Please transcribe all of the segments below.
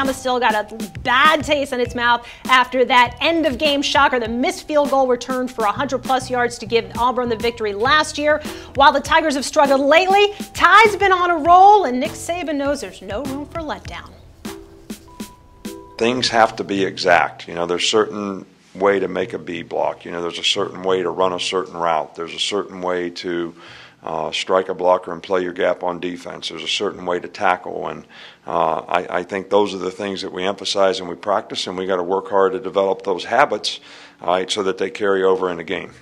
Alabama still got a bad taste in its mouth after that end-of-game shocker, the missed field goal return for 100-plus yards to give Auburn the victory last year. While the Tigers have struggled lately, Ty's been on a roll, and Nick Saban knows there's no room for letdown. Things have to be exact. You know, there's certain way to make a B block. You know, there's a certain way to run a certain route. There's a certain way to strike a blocker and play your gap on defense. There's a certain way to tackle, and I think those are the things that we emphasize and we practice, and we got to work hard to develop those habits, so that they carry over in the game.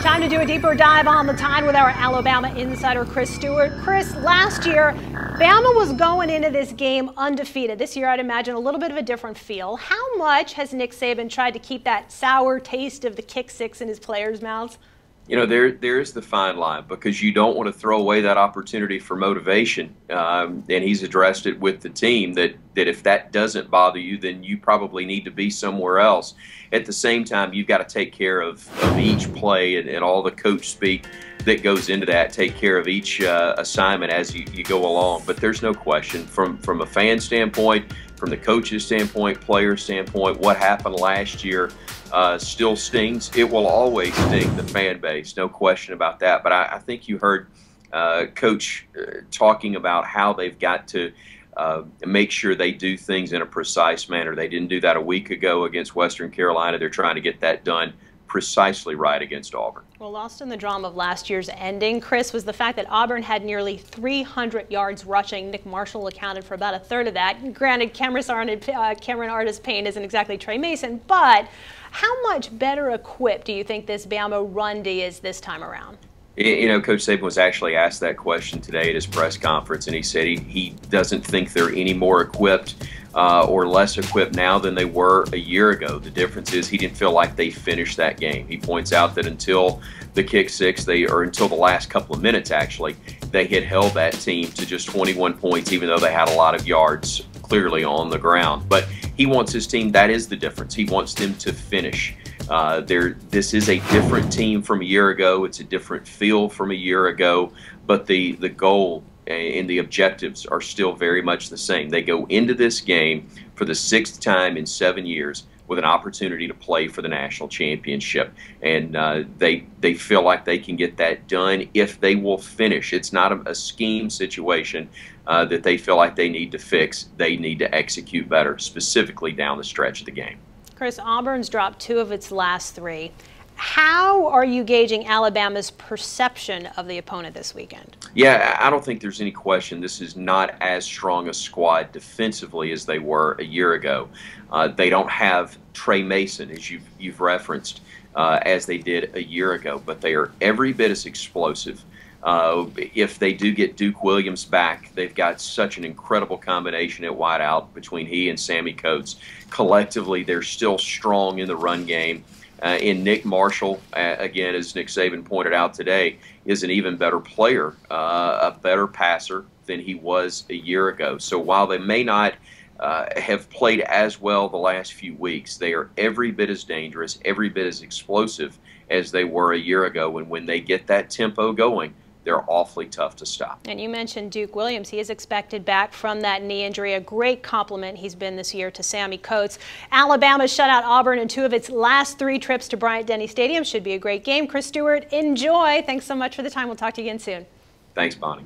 Time to do a deeper dive on the Tide with our Alabama insider, Chris Stewart. Chris, last year, Bama was going into this game undefeated. This year, I'd imagine a little bit of a different feel. How much has Nick Saban tried to keep that sour taste of the kick six in his players' mouths? You know, there's the fine line, because you don't want to throw away that opportunity for motivation. And he's addressed it with the team that if that doesn't bother you, then you probably need to be somewhere else. At the same time, you've got to take care of each play and all the coach speak that goes into that. Take care of each assignment as you go along. But there's no question, from a fan standpoint, from the coach's standpoint, player standpoint, what happened last year still stings. It will always sting the fan base, no question about that. But I think you heard Coach talking about how they've got to make sure they do things in a precise manner. They didn't do that a week ago against Western Carolina. They're trying to get that done precisely right against Auburn. Well, lost in the drama of last year's ending, Chris, was the fact that Auburn had nearly 300 yards rushing. Nick Marshall accounted for about a third of that. Granted, Cameron Artis-Payne isn't exactly Trey Mason, but how much better equipped do you think this Bama run D is this time around? You know, Coach Saban was actually asked that question today at his press conference, and he said he doesn't think they're any more equipped or less equipped now than they were a year ago. The difference is he didn't feel like they finished that game. He points out that until the kick six, until the last couple of minutes actually, they had held that team to just 21 points, even though they had a lot of yards clearly on the ground. But he wants his team, that is the difference. He wants them to finish. This is a different team from a year ago. It's a different feel from a year ago, but the goal and the objectives are still very much the same. They go into this game for the 6th time in 7 years with an opportunity to play for the national championship, and they feel like they can get that done if they will finish. It's not a scheme situation that they feel like they need to fix. They need to execute better, specifically down the stretch of the game. Chris, Auburn's dropped 2 of its last 3. How are you gauging Alabama's perception of the opponent this weekend? Yeah, I don't think there's any question this is not as strong a squad defensively as they were a year ago. They don't have Trey Mason, as you've referenced, as they did a year ago, but they are every bit as explosive. If they do get Duke Williams back, they've got such an incredible combination at wideout between he and Sammy Coates. Collectively, they're still strong in the run game. And Nick Marshall, again, as Nick Saban pointed out today, is an even better player, a better passer than he was a year ago. So while they may not have played as well the last few weeks, they are every bit as dangerous, every bit as explosive as they were a year ago. And when they get that tempo going, they're awfully tough to stop. And you mentioned Duke Williams. He is expected back from that knee injury. A great compliment he's been this year to Sammy Coates. Alabama shut out Auburn in 2 of its last 3 trips to Bryant-Denny Stadium. Should be a great game. Chris Stewart, enjoy. Thanks so much for the time. We'll talk to you again soon. Thanks, Bonnie.